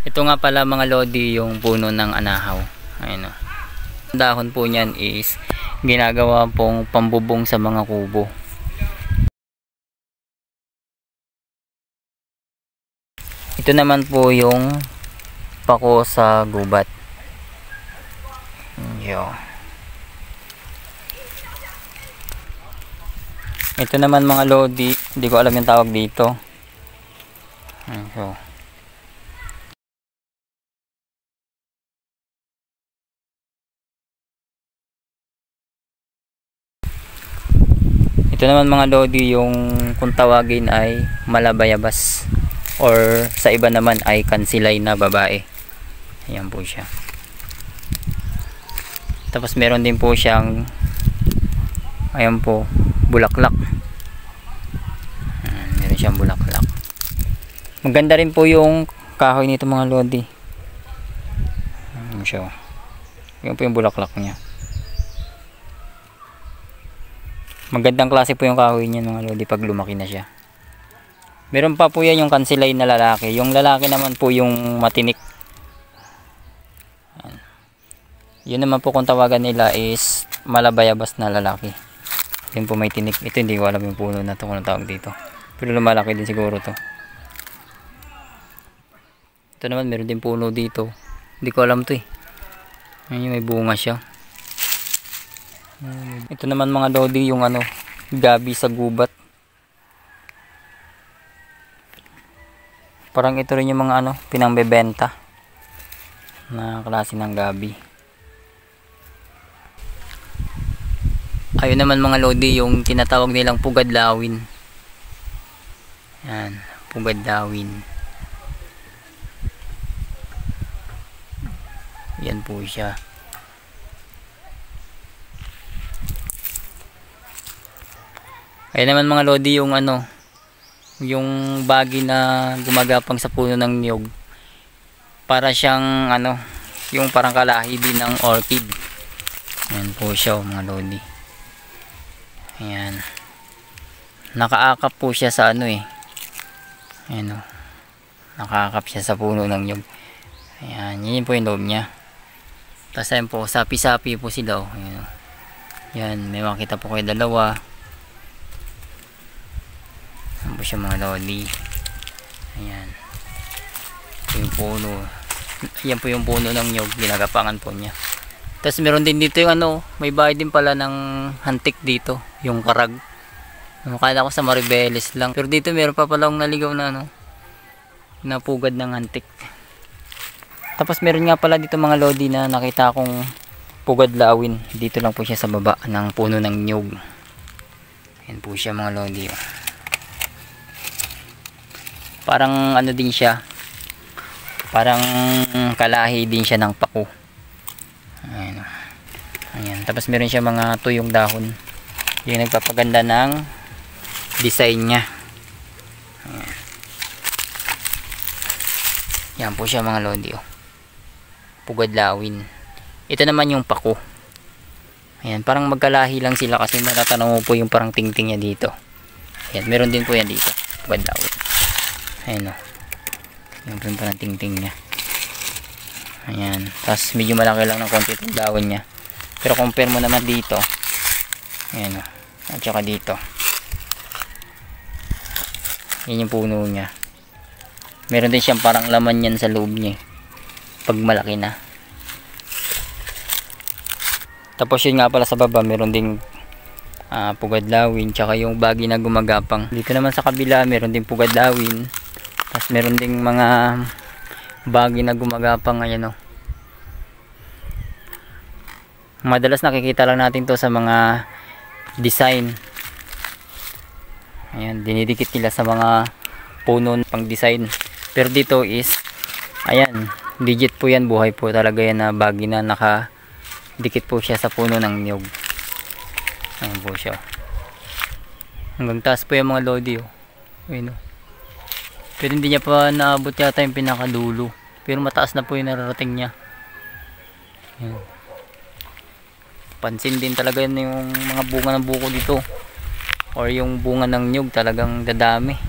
Ito nga pala mga lodi yung puno ng anahaw. Ayun o. Ang dahon po niyan is ginagawa pong pambubong sa mga kubo. Ito naman po yung pako sa gubat. Yo. Ito naman mga lodi, hindi ko alam yung tawag dito. So, ito naman mga lodi yung kung tawagin ay malabayabas or sa iba naman ay kansilay na babae. Ayan po siya. Tapos meron din po siyang, ayan po, bulaklak. Meron siyang bulaklak. Maganda rin po yung kahoy nito mga lodi. Ayan siya. Ayan po yung bulaklak niya. Magandang klase po yung kahoy niya mga lodi pag lumaki na siya. Meron pa po yan yung kansilay na lalaki. Yung lalaki naman po yung matinik. Ayan. Yun naman po kung tawagan nila is malabayabas na lalaki. Yun po may tinik. Ito hindi ko alam yung puno na to kung tawag dito. Pero lumalaki din siguro to. Ito naman meron din puno dito. Hindi ko alam to eh. Ayan, may bunga siya. Ito naman mga lodi yung ano, gabi sa gubat. Parang ito rin yung mga ano, pinangbebenta na klase ng gabi. Ayun naman mga lodi yung tinatawag nilang pugadlawin. Yan, pugadlawin. Yan po siya. Ayun naman mga lodi yung ano, yung bagi na gumagapang sa puno ng niyog. Para siyang ano, yung parang kalahi din ng orchid. Ayan po siya mga lodi. Ayan. Nakaakap po siya sa ano eh. Ayan o. Nakaakap siya sa puno ng niyog. Ayan, yun po yung loob niya. Tapos ayan po, sapi-sapi po sila o. Ayan o. Yan, may makita po kayo dalawa. Ayan po siya mga lodi. Ayan. Ito yung puno. Ayan po yung puno ng nyog. Ginagapangan po niya. Tapos meron din dito yung ano. May bahay din pala ng hantik dito. Yung karag. Akala ko sa Maribeles lang. Pero dito meron pa palang naligaw na ano. Napugad ng hantik. Tapos meron nga pala dito mga lodi na nakita akong pugadlawin. Dito lang po siya sa baba ng puno ng nyog. Ayan po siya mga lodi. Parang ano din siya, parang kalahi din siya ng pako. Ayan. Ayan. Tapos meron siya mga tuyong dahon, yung nagpapaganda ng design nya. Ayan. Yan po siya mga lodi oh. Pugadlawin. Ito naman yung pako. Ayan, parang magkalahi lang sila kasi natatanaw mo po yung parang tingting nya dito. Ayan, meron din po yan dito, pugadlawin. Ayan o. Yung po yung parang tingting nya. Ayan. Tapos medyo malaki lang ng konti itong dahon nya. Pero compare mo naman dito. Ayan o. At saka dito. Yan yung puno nya. Meron din siyang parang laman yan sa loob nya. Pag malaki na. Tapos yun nga pala sa baba. Meron ding pugadlawin. Tsaka yung bagi na gumagapang. Dito naman sa kabila. Meron ding pugadlawin. Tapos meron ding mga bagi na gumagapang. Ayan o. Madalas nakikita lang natin to sa mga design. Ayan, dinidikit nila sa mga puno pang design. Pero dito is, ayan, legit po yan. Buhay po talaga yan na bagi na nakadikit po siya sa puno ng niyog. Ayan po siya. Hanggang taas po yung mga lodi o. Ayan o. Pero hindi niya pa naabot yata yung pinakadulo. Pero mataas na po yung nararating niya. Ayan. Pansin din talaga yun yung mga bunga ng buko dito. Or yung bunga ng nyug talagang dadami.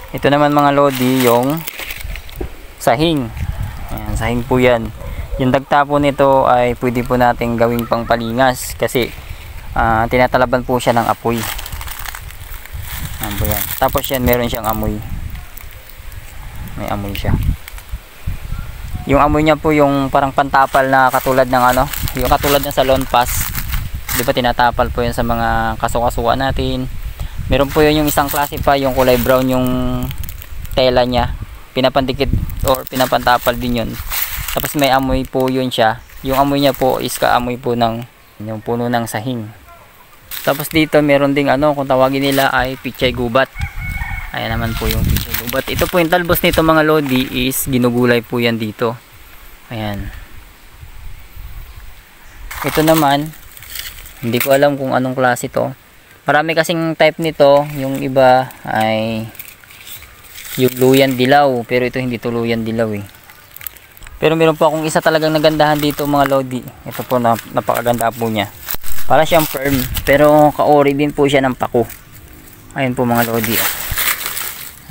Ito naman mga lodi yung sahing. Ayan, sahing po yan. Yung dagta po nito ay pwede po natin gawing pangpalingas kasi tinatalaban po siya ng apoy. Ayan po yan. Tapos yan meron siyang amoy. May amoy siya. Yung amoy niya po yung parang pantapal na katulad ng ano, yung katulad ng salon pass. Di ba tinatapal po yan sa mga kasukasuan natin. Meron po yun yung isang klase pa, yung kulay brown yung tela niya. Pinapandikit or pinapantapal din yun. Tapos may amoy po yun siya. Yung amoy niya po is kaamoy po ng yung puno ng sahing. Tapos dito meron ding ano, kung tawagin nila ay pichay gubat. Ayan naman po yung pichay gubat. Ito po yung talbos nito mga lodi is ginugulay po yan dito. Ayan. Ito naman, hindi ko alam kung anong klase to. Marami kasing type nito, yung iba ay yung luyan dilaw, pero ito hindi to luyan dilaw eh. Pero meron po akong isa talagang nagandahan dito mga lodi. Ito po napakaganda po niya. Para siyang firm, pero kaori din po siya ng pako. Ayan po mga lodi.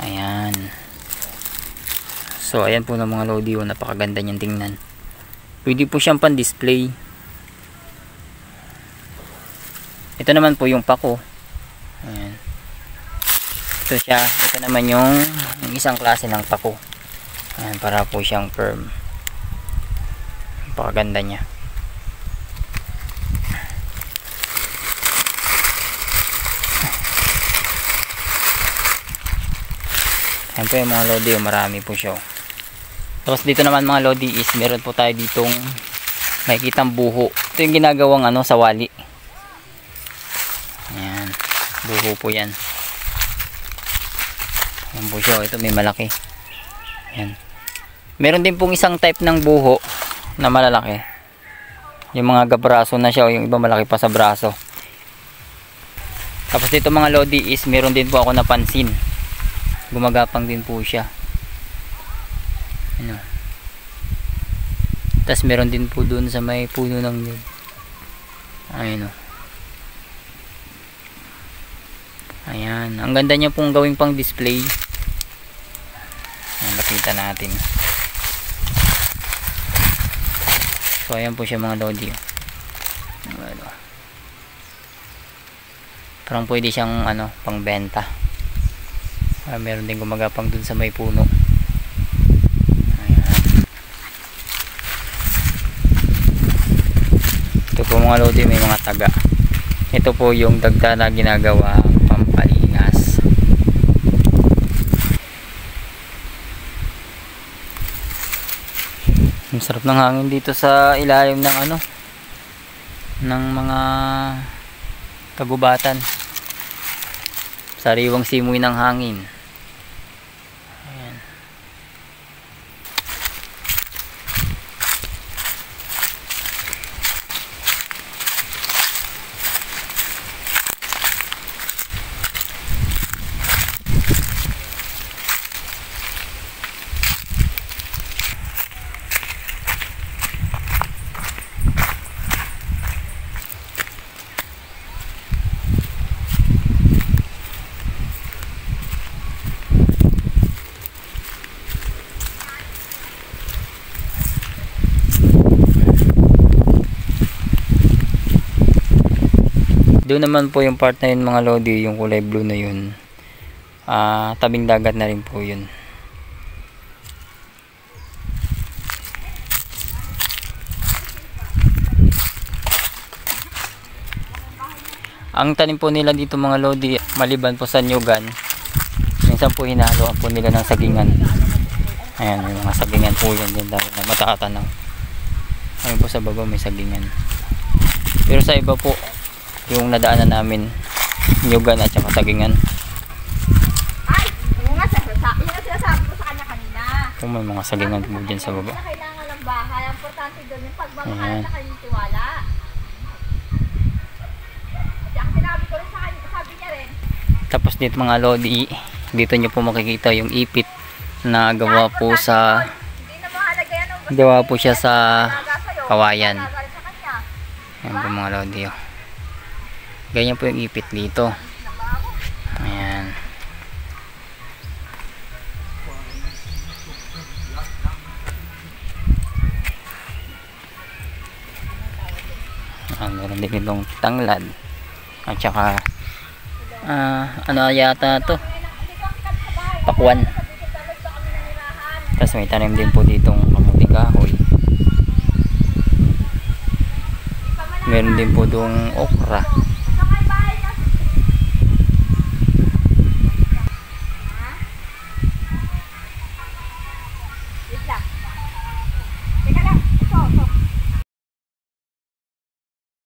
Ayan. So ayan po ng mga lodi, napakaganda niyang tingnan. Pwede po siyang pan-display. Ito naman po yung pako. Ayan. Ito siya. Ito naman yung isang klase ng pako. Ayan, para po siyang firm. Napakaganda niya. Ayan po yung mga lodi. Marami po siya. Tapos dito naman mga lodi is meron po tayo ditong makikitang buho. Ito yung ginagawang ano sa wali. Ayan, buho po yan. Ayan po siya, ito may malaki. Ayan. Meron din pong isang type ng buho na malalaki. Yung mga gabraso na siya o yung iba malaki pa sa braso. Tapos dito mga lodi is meron din po ako napansin. Gumagapang din po siya. Ano. Tapos meron din po dun sa may puno ng nyug. Ayun o. Ayan, ang ganda niya pong gawing pang display. Ayan, lapitan natin. So ayan po siya mga lodi. Parang pwede siyang ano, pang benta. Meron din gumagapang dun sa may puno. Ayan. Ito po mga lodi, may mga taga. Ito po yung dagta na ginagawa pampalinas. Ang sarap ng hangin dito sa ilalim ng ano, ng mga kagubatan. Sariwang simoy ng hangin. Ayan. Doon naman po yung part na yun mga lodi, yung kulay blue na yun, tabing dagat na rin po yun. Ang tanim po nila dito mga lodi, maliban po sa nyugan, minsan po hinahaluan po nila ng sagingan. Ayan, yung mga sagingan po yan din dahil na mataatanaw. Ayun po sa baba may sagingan. Pero sa iba po, yung nadaanan namin, nyugan at saka sagingan. Ay, yung nga sinasabi ko sa kanya kanina. Kung may mga sagingan po dyan sa baba. Kailangan ng bahay. Ang importante doon yung pagmamahal sa kanyang tiwala. At ang sinabi ko rin sa kanya, sabi niya rin. Tapos dito mga lodi, dito nyo po makikita yung ipit na gawa po sa gawa po siya sa kawayan. Ayan po mga lodi. Ganyan po yung ipit dito. Ayan. Yan, meron din itong tanglad. At saka ano yata to? Pakwan. Tapos may tanim din po ditong kamuting kahoy. Meron din po itong okra.